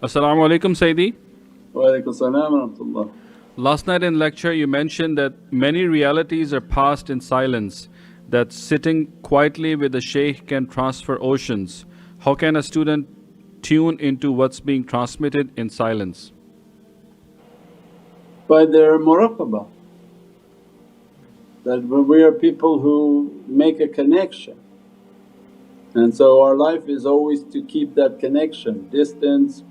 Assalamu alaikum, Sayyidi. Wa alaikum salam wa rahmatullah. Last night in lecture you mentioned that many realities are passed in silence, that sitting quietly with the Shaykh can transfer oceans. How can a student tune into what's being transmitted in silence? By their muraqabah, that we are people who make a connection, and so our life is always to keep that connection. Distance,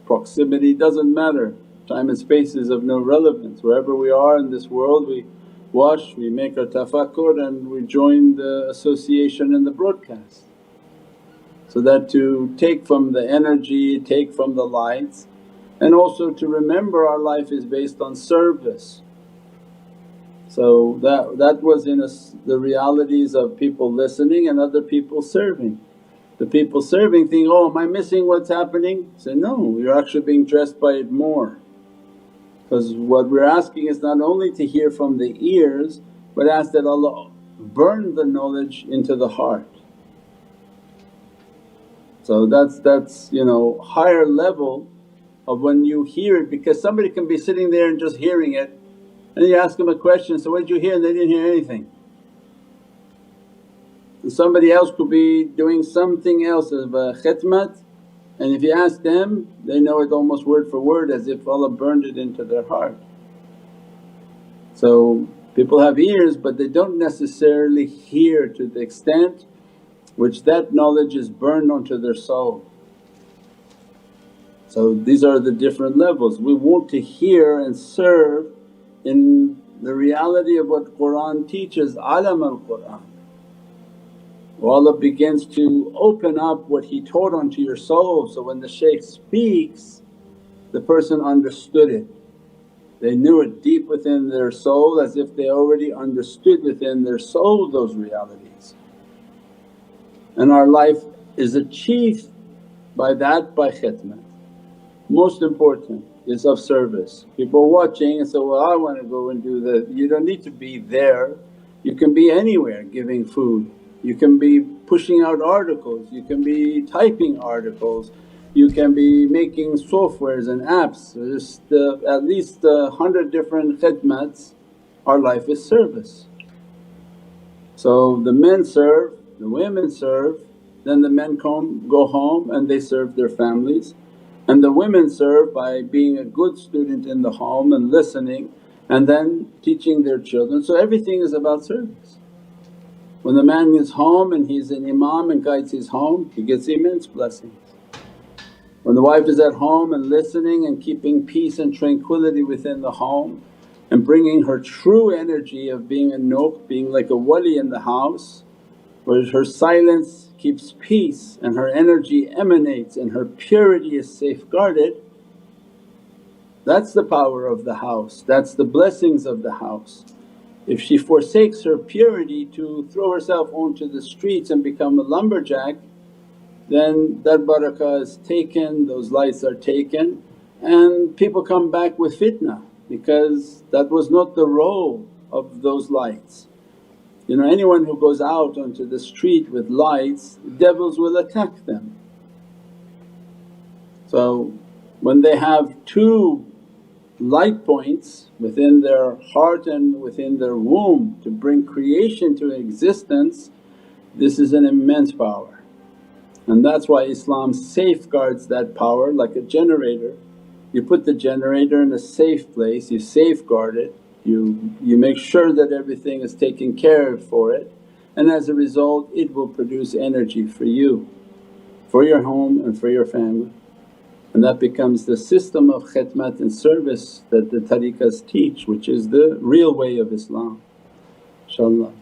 proximity, doesn't matter. Time and space is of no relevance. Wherever we are in this world, we watch, we make our tafakkur and we join the association in the broadcast. So that to take from the energy, take from the lights, and also to remember our life is based on service. So that was in us the realities of people listening and other people serving. The people serving think, oh, am I missing what's happening? Say, no, you're actually being dressed by it more. Because what we're asking is not only to hear from the ears but ask that Allah burn the knowledge into the heart. So that's higher level of when you hear it, because somebody can be sitting there and just hearing it and you ask them a question, so what did you hear? And they didn't hear anything. And somebody else could be doing something else of a khidmat, and if you ask them they know it almost word for word as if Allah burned it into their heart. So people have ears but they don't necessarily hear to the extent which that knowledge is burned onto their soul. So these are the different levels. We want to hear and serve in the reality of what Qur'an teaches, alam al-Qur'an. Allah begins to open up what He taught onto your soul, so when the shaykh speaks the person understood it. They knew it deep within their soul as if they already understood within their soul those realities. And our life is achieved by that, by khidmat. Most important is of service. People are watching and say, well I want to go and do that. You don't need to be there, you can be anywhere giving food. You can be pushing out articles, you can be typing articles, you can be making softwares and apps. There's at least 100 different khidmats. Our life is service. So the men serve, the women serve, then the men go home and they serve their families, and the women serve by being a good student in the home and listening and then teaching their children. So everything is about service. When the man is home and he's an imam and guides his home, he gets immense blessings. When the wife is at home and listening and keeping peace and tranquility within the home and bringing her true energy of being a nuk, being like a wali in the house, where her silence keeps peace and her energy emanates and her purity is safeguarded, that's the power of the house, that's the blessings of the house. If she forsakes her purity to throw herself onto the streets and become a lumberjack, then that barakah is taken, those lights are taken, and people come back with fitna because that was not the role of those lights. Anyone who goes out onto the street with lights, devils will attack them. So when they have two light points within their heart and within their womb to bring creation to existence, this is an immense power. And that's why Islam safeguards that power like a generator. You put the generator in a safe place, you safeguard it, you make sure that everything is taken care of for it, and as a result it will produce energy for you, for your home and for your family. And that becomes the system of khidmat and service that the tariqas teach, which is the real way of Islam, inshaAllah.